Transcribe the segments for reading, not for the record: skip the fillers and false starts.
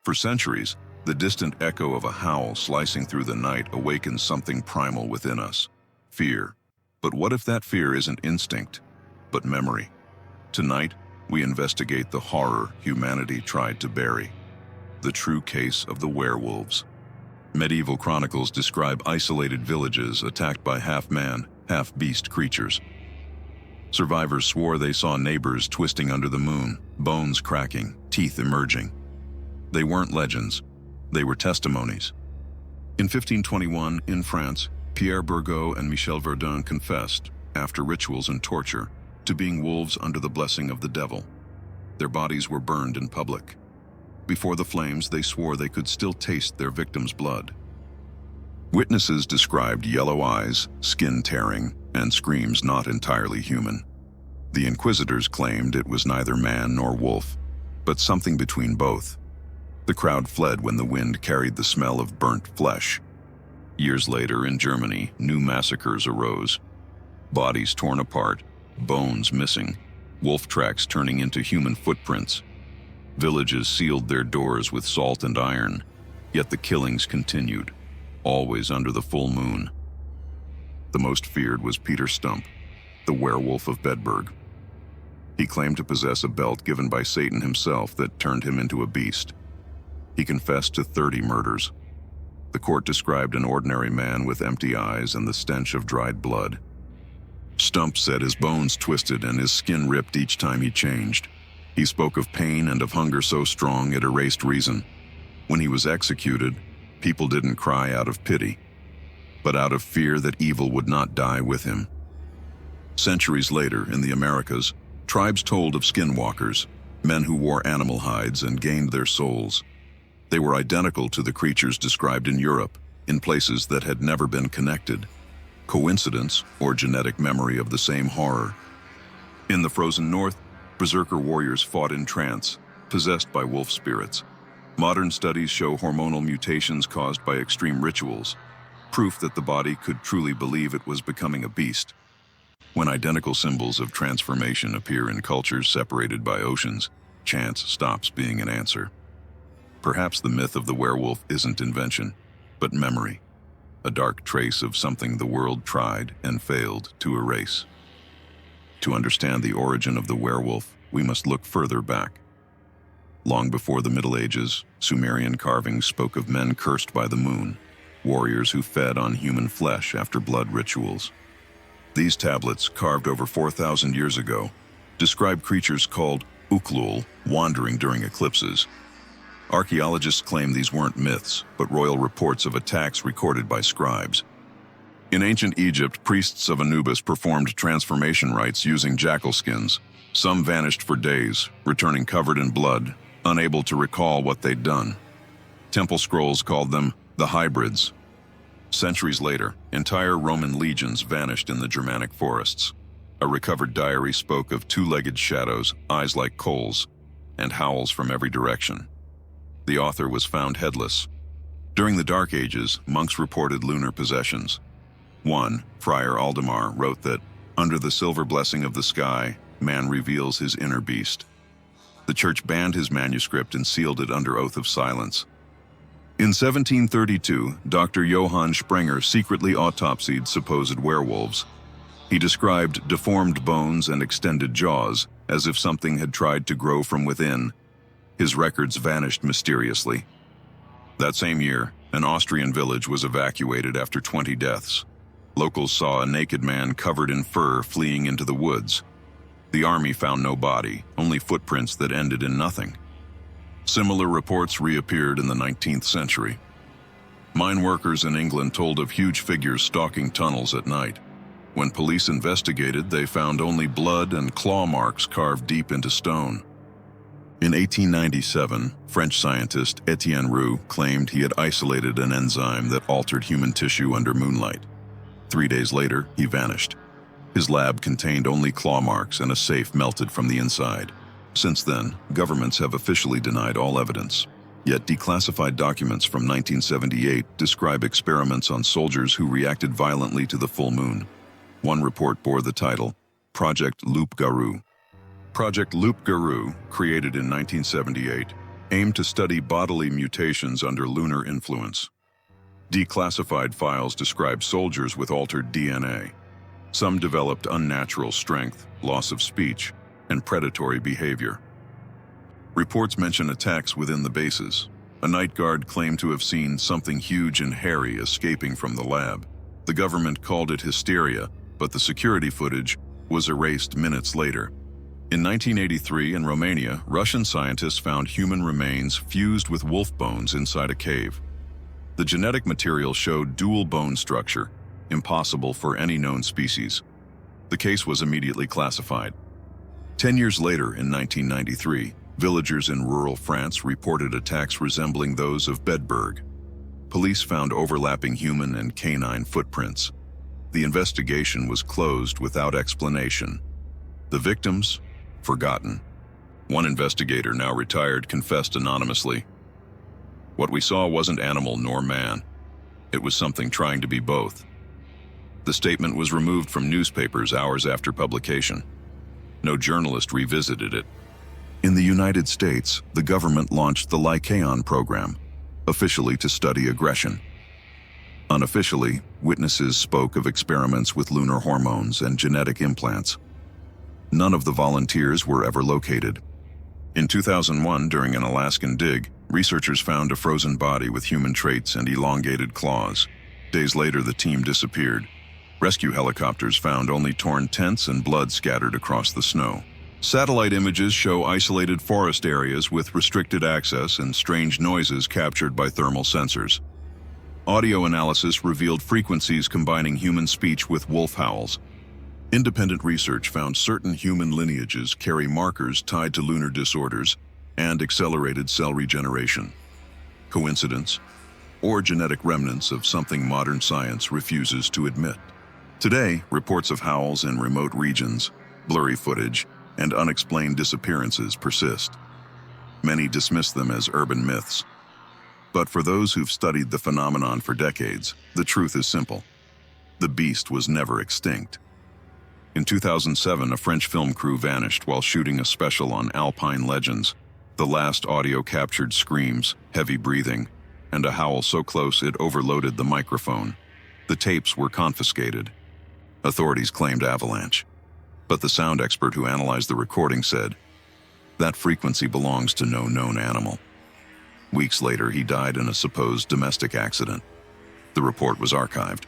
For centuries, the distant echo of a howl slicing through the night awakens something primal within us: fear. But what if that fear isn't instinct, but memory? Tonight, we investigate the horror humanity tried to bury. The true case of the werewolves. Medieval chronicles describe isolated villages attacked by half-man, half-beast creatures. Survivors swore they saw neighbors twisting under the moon, bones cracking, teeth emerging. They weren't legends, they were testimonies. In 1521, in France, Pierre Bourgault and Michel Verdun confessed, after rituals and torture, to being wolves under the blessing of the devil. Their bodies were burned in public. Before the flames, they swore they could still taste their victims' blood. Witnesses described yellow eyes, skin tearing, and screams not entirely human. The inquisitors claimed it was neither man nor wolf, but something between both. The crowd fled when the wind carried the smell of burnt flesh. Years later, in Germany, new massacres arose. Bodies torn apart, bones missing, wolf tracks turning into human footprints. Villages sealed their doors with salt and iron, yet the killings continued, always under the full moon. The most feared was Peter Stump, the werewolf of Bedburg. He claimed to possess a belt given by Satan himself that turned him into a beast. He confessed to 30 murders. The court described an ordinary man with empty eyes and the stench of dried blood. Stump said his bones twisted and his skin ripped each time he changed. He spoke of pain and of hunger so strong it erased reason. When he was executed, people didn't cry out of pity, but out of fear that evil would not die with him. Centuries later, in the Americas, tribes told of skinwalkers, men who wore animal hides and gained their souls. They were identical to the creatures described in Europe, in places that had never been connected. Coincidence or genetic memory of the same horror? In the frozen north, berserker warriors fought in trance, possessed by wolf spirits. Modern studies show hormonal mutations caused by extreme rituals, proof that the body could truly believe it was becoming a beast. When identical symbols of transformation appear in cultures separated by oceans, chance stops being an answer. Perhaps the myth of the werewolf isn't invention, but memory, a dark trace of something the world tried and failed to erase. To understand the origin of the werewolf, we must look further back. Long before the Middle Ages, Sumerian carvings spoke of men cursed by the moon, warriors who fed on human flesh after blood rituals. These tablets, carved over 4,000 years ago, describe creatures called uklul, wandering during eclipses. Archaeologists claim these weren't myths, but royal reports of attacks recorded by scribes. In ancient Egypt, priests of Anubis performed transformation rites using jackal skins. Some vanished for days, returning covered in blood, unable to recall what they'd done. Temple scrolls called them the hybrids. Centuries later, entire Roman legions vanished in the Germanic forests. A recovered diary spoke of two-legged shadows, eyes like coals, and howls from every direction. The author was found headless. During the Dark Ages, monks reported lunar possessions. One, Friar Aldemar, wrote that, under the silver blessing of the sky, man reveals his inner beast. The church banned his manuscript and sealed it under oath of silence. In 1732, Dr. Johann Sprenger secretly autopsied supposed werewolves. He described deformed bones and extended jaws, as if something had tried to grow from within. His records vanished mysteriously. That same year, an Austrian village was evacuated after 20 deaths. Locals saw a naked man covered in fur fleeing into the woods. The army found no body, only footprints that ended in nothing. Similar reports reappeared in the 19th century. Mine workers in England told of huge figures stalking tunnels at night. When police investigated, they found only blood and claw marks carved deep into stone. In 1897, French scientist Etienne Roux claimed he had isolated an enzyme that altered human tissue under moonlight. 3 days later, he vanished. His lab contained only claw marks and a safe melted from the inside. Since then, governments have officially denied all evidence. Yet declassified documents from 1978 describe experiments on soldiers who reacted violently to the full moon. One report bore the title, Project Loup-Garou. Project Loup-Garou, created in 1978, aimed to study bodily mutations under lunar influence. Declassified files describe soldiers with altered DNA. Some developed unnatural strength, loss of speech, and predatory behavior. Reports mention attacks within the bases. A night guard claimed to have seen something huge and hairy escaping from the lab. The government called it hysteria, but the security footage was erased minutes later. In 1983 in Romania, Russian scientists found human remains fused with wolf bones inside a cave. The genetic material showed dual bone structure, impossible for any known species. The case was immediately classified. 10 years later, in 1993, villagers in rural France reported attacks resembling those of Bedburg. Police found overlapping human and canine footprints. The investigation was closed without explanation. The victims? Forgotten. One investigator, now retired, confessed anonymously. What we saw wasn't animal nor man. It was something trying to be both. The statement was removed from newspapers hours after publication. No journalist revisited it. In the United States, the government launched the Lycaon program, officially to study aggression. Unofficially, witnesses spoke of experiments with lunar hormones and genetic implants. None of the volunteers were ever located. In 2001, during an Alaskan dig, researchers found a frozen body with human traits and elongated claws. Days later, the team disappeared. Rescue helicopters found only torn tents and blood scattered across the snow. Satellite images show isolated forest areas with restricted access and strange noises captured by thermal sensors. Audio analysis revealed frequencies combining human speech with wolf howls. Independent research found certain human lineages carry markers tied to lunar disorders and accelerated cell regeneration. Coincidence? Or genetic remnants of something modern science refuses to admit? Today, reports of howls in remote regions, blurry footage, and unexplained disappearances persist. Many dismiss them as urban myths. But for those who've studied the phenomenon for decades, the truth is simple. The beast was never extinct. In 2007, a French film crew vanished while shooting a special on alpine legends. The last audio captured screams, heavy breathing, and a howl so close it overloaded the microphone. The tapes were confiscated. Authorities claimed avalanche. But the sound expert who analyzed the recording said, that frequency belongs to no known animal. Weeks later, he died in a supposed domestic accident. The report was archived.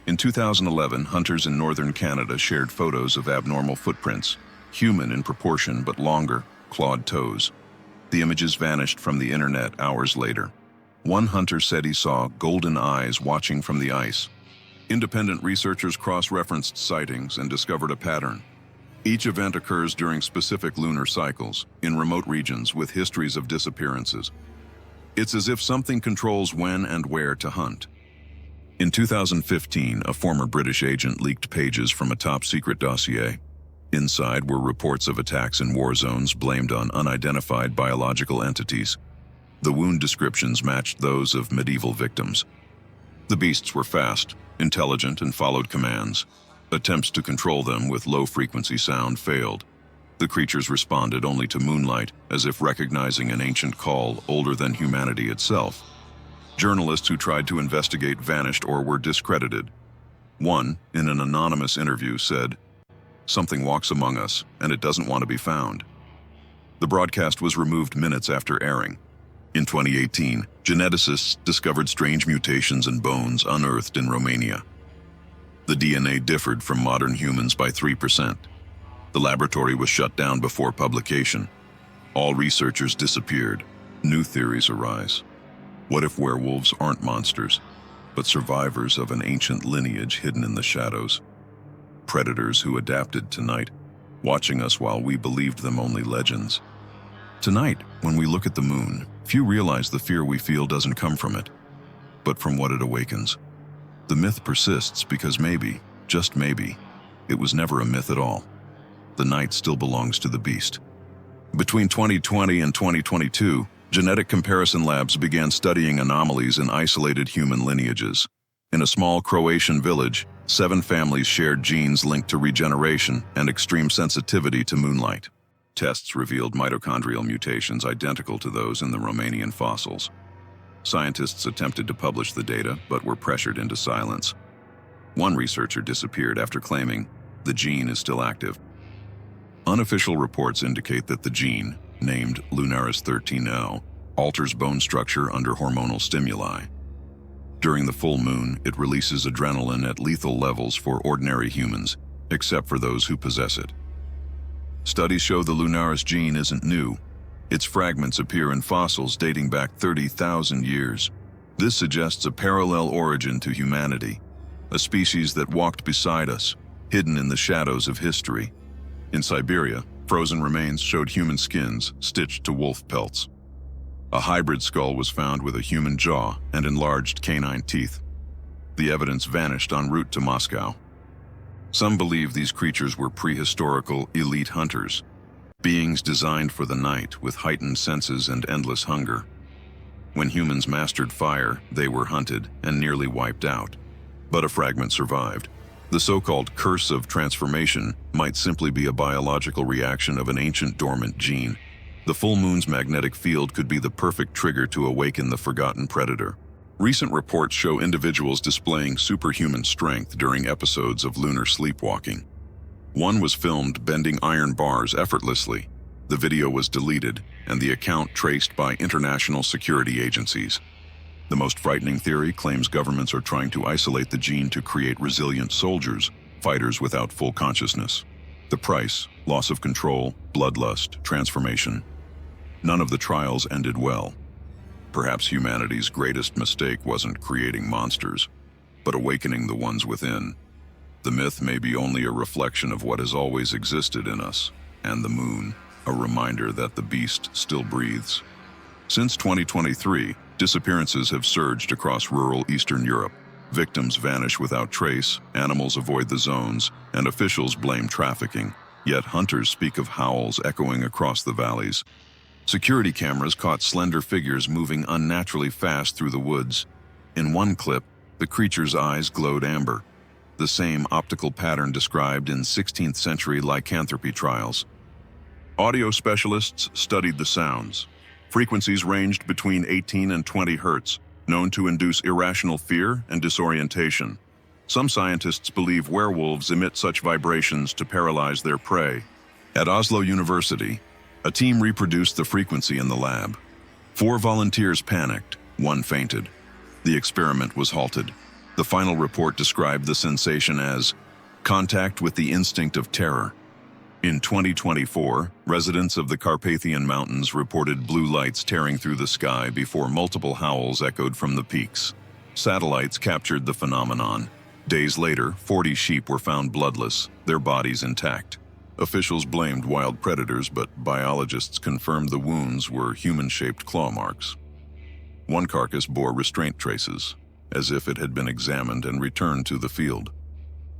In 2011, hunters in northern Canada shared photos of abnormal footprints, human in proportion but longer, clawed toes. The images vanished from the internet hours later. One hunter said he saw golden eyes watching from the ice. Independent researchers cross-referenced sightings and discovered a pattern. Each event occurs during specific lunar cycles, in remote regions with histories of disappearances. It's as if something controls when and where to hunt. In 2015, a former British agent leaked pages from a top-secret dossier. Inside were reports of attacks in war zones blamed on unidentified biological entities. The wound descriptions matched those of medieval victims. The beasts were fast, intelligent, and followed commands. Attempts to control them with low-frequency sound failed. The creatures responded only to moonlight, as if recognizing an ancient call older than humanity itself. Journalists who tried to investigate vanished or were discredited. One, in an anonymous interview, said, "Something walks among us, and it doesn't want to be found." The broadcast was removed minutes after airing. In 2018, geneticists discovered strange mutations in bones unearthed in Romania. The DNA differed from modern humans by 3%. The laboratory was shut down before publication. All researchers disappeared. New theories arise. What if werewolves aren't monsters, but survivors of an ancient lineage hidden in the shadows? Predators who adapted to night, watching us while we believed them only legends. Tonight, when we look at the moon, few realize the fear we feel doesn't come from it, but from what it awakens. The myth persists because maybe, just maybe, it was never a myth at all. The night still belongs to the beast. Between 2020 and 2022, genetic comparison labs began studying anomalies in isolated human lineages. In a small Croatian village, 7 families shared genes linked to regeneration and extreme sensitivity to moonlight. Tests revealed mitochondrial mutations identical to those in the Romanian fossils. Scientists attempted to publish the data, but were pressured into silence. One researcher disappeared after claiming the gene is still active. Unofficial reports indicate that the gene, named lunaris 13L, alters bone structure under hormonal stimuli. During the full moon, it releases adrenaline at lethal levels for ordinary humans, except for those who possess it. Studies show the lunaris gene isn't new. Its fragments appear in fossils dating back 30,000 years. This suggests a parallel origin to humanity, a species that walked beside us, hidden in the shadows of history. In Siberia, frozen remains showed human skins stitched to wolf pelts. A hybrid skull was found with a human jaw and enlarged canine teeth. The evidence vanished en route to Moscow. Some believe these creatures were prehistorical elite hunters, beings designed for the night with heightened senses and endless hunger. When humans mastered fire, they were hunted and nearly wiped out. But a fragment survived. The so-called curse of transformation might simply be a biological reaction of an ancient dormant gene. The full moon's magnetic field could be the perfect trigger to awaken the forgotten predator. Recent reports show individuals displaying superhuman strength during episodes of lunar sleepwalking. One was filmed bending iron bars effortlessly. The video was deleted, and the account traced by international security agencies. The most frightening theory claims governments are trying to isolate the gene to create resilient soldiers, fighters without full consciousness. The price: loss of control, bloodlust, transformation. None of the trials ended well. Perhaps humanity's greatest mistake wasn't creating monsters, but awakening the ones within. The myth may be only a reflection of what has always existed in us, and the moon, a reminder that the beast still breathes. Since 2023, disappearances have surged across rural Eastern Europe. Victims vanish without trace, animals avoid the zones, and officials blame trafficking. Yet hunters speak of howls echoing across the valleys. Security cameras caught slender figures moving unnaturally fast through the woods. In one clip, the creature's eyes glowed amber, the same optical pattern described in 16th century lycanthropy trials. Audio specialists studied the sounds. Frequencies ranged between 18 and 20 hertz, known to induce irrational fear and disorientation. Some scientists believe werewolves emit such vibrations to paralyze their prey. At Oslo University, a team reproduced the frequency in the lab. 4 volunteers panicked, 1 fainted. The experiment was halted. The final report described the sensation as contact with the instinct of terror. In 2024, residents of the Carpathian Mountains reported blue lights tearing through the sky before multiple howls echoed from the peaks. Satellites captured the phenomenon. Days later, 40 sheep were found bloodless, their bodies intact. Officials blamed wild predators, but biologists confirmed the wounds were human-shaped claw marks. One carcass bore restraint traces, as if it had been examined and returned to the field.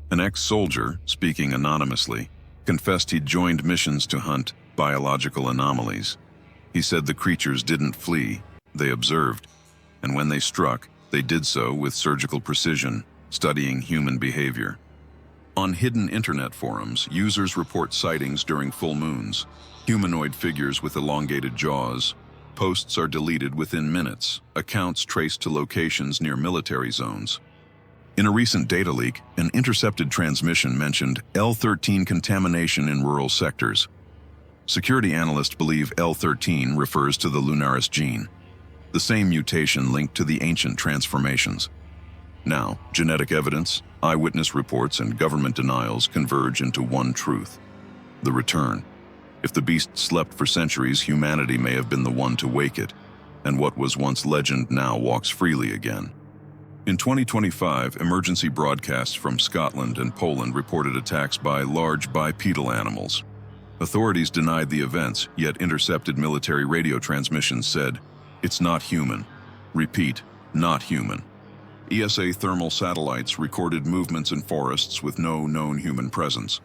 An ex-soldier, speaking anonymously, confessed he'd joined missions to hunt biological anomalies. He said the creatures didn't flee, they observed, and when they struck, they did so with surgical precision, studying human behavior. On hidden internet forums, users report sightings during full moons, humanoid figures with elongated jaws. Posts are deleted within minutes, accounts traced to locations near military zones. In a recent data leak, an intercepted transmission mentioned L13 contamination in rural sectors. Security analysts believe L13 refers to the lunaris gene, the same mutation linked to the ancient transformations. Now, genetic evidence, eyewitness reports, and government denials converge into one truth: the return. If the beast slept for centuries, humanity may have been the one to wake it, and what was once legend now walks freely again. In 2025, emergency broadcasts from Scotland and Poland reported attacks by large bipedal animals. Authorities denied the events, yet intercepted military radio transmissions said, "It's not human." Repeat, not human. ESA thermal satellites recorded movements in forests with no known human presence.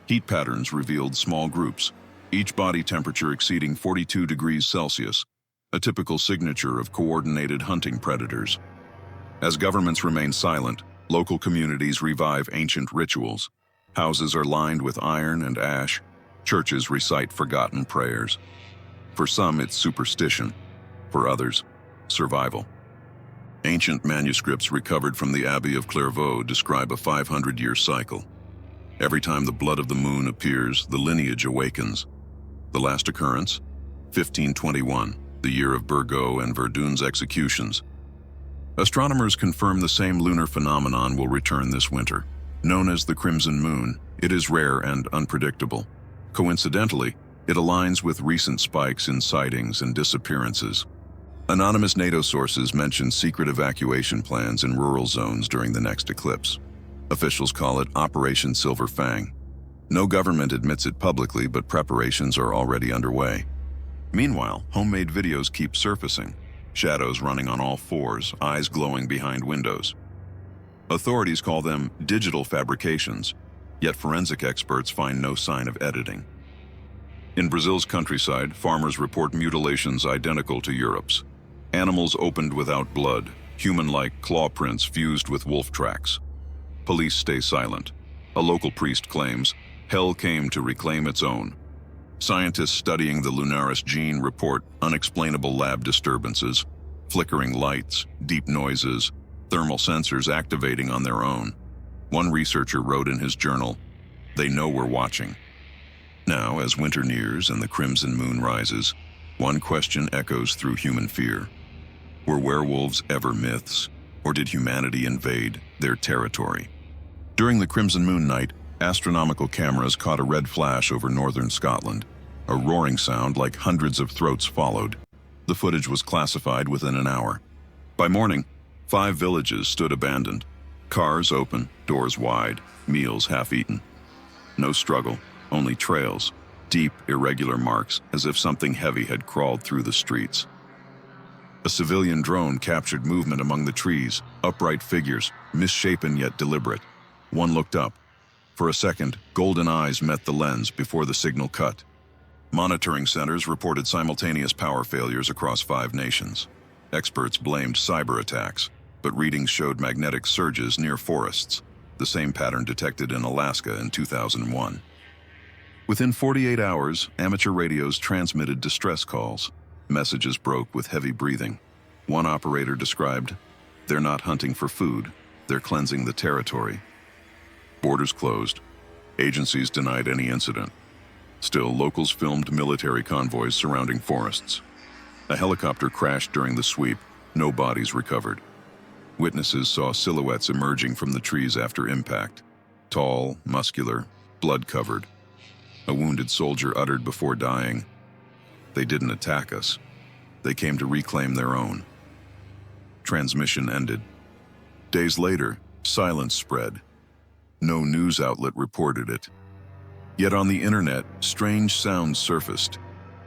Heat patterns revealed small groups, each body temperature exceeding 42 degrees Celsius, a typical signature of coordinated hunting predators. As governments remain silent, local communities revive ancient rituals. Houses are lined with iron and ash. Churches recite forgotten prayers. For some, it's superstition. For others, survival. Ancient manuscripts recovered from the Abbey of Clairvaux describe a 500-year cycle. Every time the blood of the moon appears, the lineage awakens. The last occurrence? 1521, the year of Burgot and Verdun's executions. Astronomers confirm the same lunar phenomenon will return this winter. Known as the crimson moon, it is rare and unpredictable. Coincidentally, it aligns with recent spikes in sightings and disappearances. Anonymous NATO sources mention secret evacuation plans in rural zones during the next eclipse. Officials call it Operation Silver Fang. No government admits it publicly, but preparations are already underway. Meanwhile, homemade videos keep surfacing. Shadows running on all fours, eyes glowing behind windows. Authorities call them digital fabrications, yet forensic experts find no sign of editing. In Brazil's countryside, farmers report mutilations identical to Europe's. Animals opened without blood, human-like claw prints fused with wolf tracks. Police stay silent. A local priest claims, hell came to reclaim its own. Scientists studying the lunaris gene report unexplainable lab disturbances, flickering lights, deep noises, thermal sensors activating on their own. One researcher wrote in his journal, "They know we're watching." Now, as winter nears and the crimson moon rises, one question echoes through human fear. Were werewolves ever myths, or did humanity invade their territory? During the crimson moon night, astronomical cameras caught a red flash over northern Scotland. A roaring sound like hundreds of throats followed. The footage was classified within an hour. By morning, 5 villages stood abandoned. Cars open, doors wide, meals half-eaten. No struggle, only trails, deep, irregular marks as if something heavy had crawled through the streets. A civilian drone captured movement among the trees, upright figures, misshapen yet deliberate. One looked up. For a second, golden eyes met the lens before the signal cut. Monitoring centers reported simultaneous power failures across 5 nations. Experts blamed cyber attacks, but readings showed magnetic surges near forests, the same pattern detected in Alaska in 2001. Within 48 hours, amateur radios transmitted distress calls. Messages broke with heavy breathing. One operator described, "They're not hunting for food, they're cleansing the territory." Borders closed. Agencies denied any incident. Still, locals filmed military convoys surrounding forests. A helicopter crashed during the sweep. No bodies recovered. Witnesses saw silhouettes emerging from the trees after impact. Tall, muscular, blood-covered. A wounded soldier uttered before dying, "They didn't attack us. They came to reclaim their own." Transmission ended. Days later, silence spread. No news outlet reported it. Yet on the internet, strange sounds surfaced.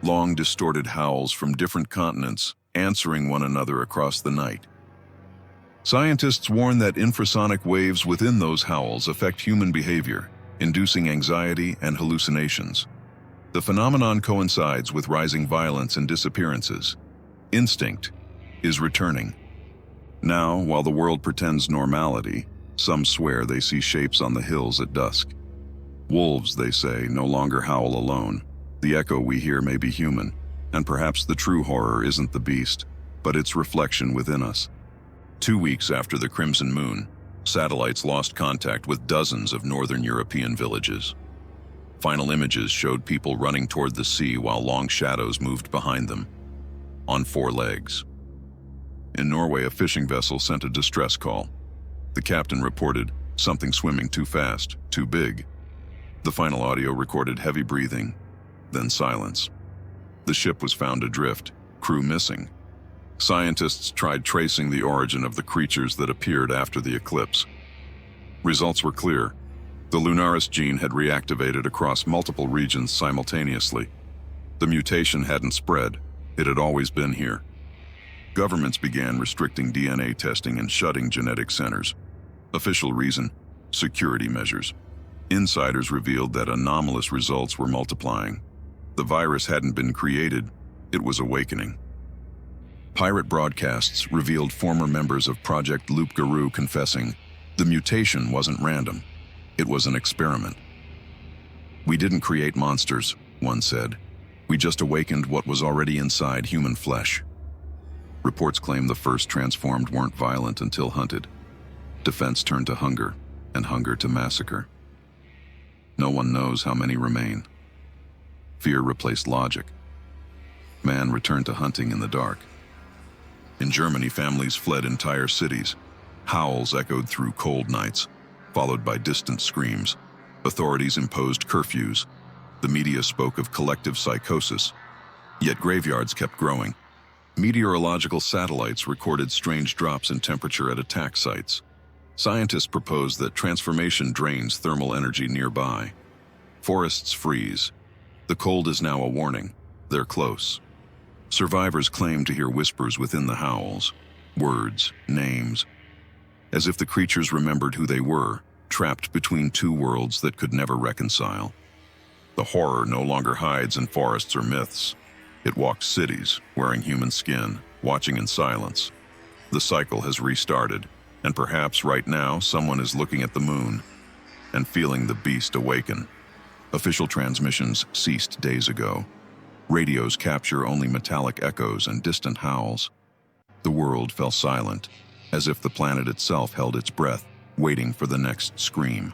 Long, distorted howls from different continents, answering one another across the night. Scientists warn that infrasonic waves within those howls affect human behavior, inducing anxiety and hallucinations. The phenomenon coincides with rising violence and disappearances. Instinct is returning. Now, while the world pretends normality, some swear they see shapes on the hills at dusk. Wolves, they say, no longer howl alone. The echo we hear may be human, and perhaps the true horror isn't the beast, but its reflection within us. 2 weeks after the crimson moon, satellites lost contact with dozens of northern European villages. Final images showed people running toward the sea while long shadows moved behind them, on 4 legs. In Norway, a fishing vessel sent a distress call. The captain reported, "Something swimming too fast, too big." The final audio recorded heavy breathing, then silence. The ship was found adrift, crew missing. Scientists tried tracing the origin of the creatures that appeared after the eclipse. Results were clear. The lunaris gene had reactivated across multiple regions simultaneously. The mutation hadn't spread, it had always been here. Governments began restricting DNA testing and shutting genetic centers. Official reason: security measures. Insiders revealed that anomalous results were multiplying. The virus hadn't been created, it was awakening. Pirate broadcasts revealed former members of Project Loup-Garou confessing, the mutation wasn't random, it was an experiment. "We didn't create monsters," one said. "We just awakened what was already inside human flesh." Reports claim the first transformed weren't violent until hunted. Defense turned to hunger, and hunger to massacre. No one knows how many remain. Fear replaced logic. Man returned to hunting in the dark. In Germany, families fled entire cities. Howls echoed through cold nights, followed by distant screams. Authorities imposed curfews. The media spoke of collective psychosis. Yet graveyards kept growing. Meteorological satellites recorded strange drops in temperature at attack sites. Scientists propose that transformation drains thermal energy nearby. Forests freeze. The cold is now a warning. They're close. Survivors claim to hear whispers within the howls, words, names, as if the creatures remembered who they were, trapped between two worlds that could never reconcile. The horror no longer hides in forests or myths. It walks cities, wearing human skin, watching in silence. The cycle has restarted, and perhaps right now someone is looking at the moon and feeling the beast awaken. Official transmissions ceased days ago. Radios capture only metallic echoes and distant howls. The world fell silent, as if the planet itself held its breath, waiting for the next scream.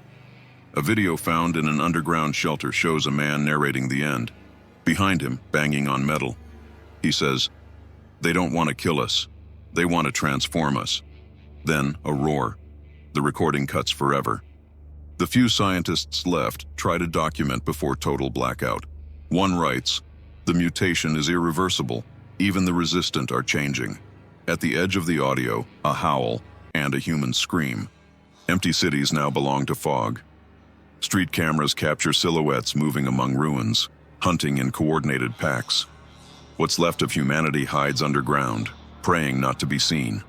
A video found in an underground shelter shows a man narrating the end. Behind him, banging on metal. He says, "They don't want to kill us. They want to transform us." Then, a roar. The recording cuts forever. The few scientists left try to document before total blackout. One writes, "The mutation is irreversible. Even the resistant are changing." At the edge of the audio, a howl and a human scream. Empty cities now belong to fog. Street cameras capture silhouettes moving among ruins, hunting in coordinated packs. What's left of humanity hides underground, praying not to be seen.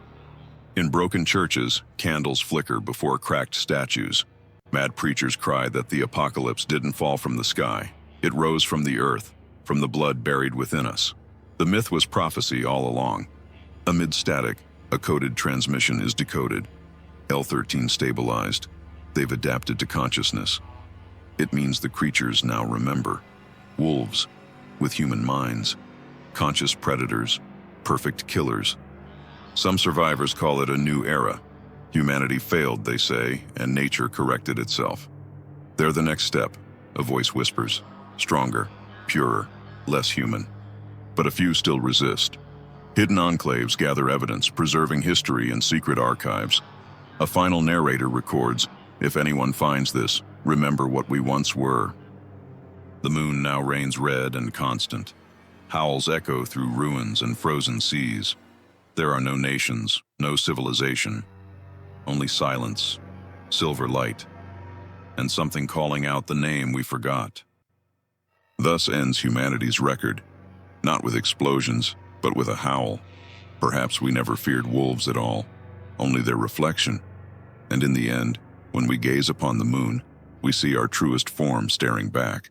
In broken churches, candles flicker before cracked statues. Mad preachers cry that the apocalypse didn't fall from the sky. It rose from the earth, from the blood buried within us. The myth was prophecy all along. Amid static, a coded transmission is decoded. L13 stabilized. They've adapted to consciousness. It means the creatures now remember. Wolves, with human minds. Conscious predators, perfect killers. Some survivors call it a new era. Humanity failed, they say, and nature corrected itself. They're the next step, a voice whispers. Stronger, purer, less human. But a few still resist. Hidden enclaves gather evidence, preserving history in secret archives. A final narrator records, "If anyone finds this, remember what we once were." The moon now reigns red and constant. Howls echo through ruins and frozen seas. There are no nations, no civilization. Only silence, silver light, and something calling out the name we forgot. Thus ends humanity's record, not with explosions, but with a howl. Perhaps we never feared wolves at all, only their reflection. And in the end, when we gaze upon the moon, we see our truest form staring back.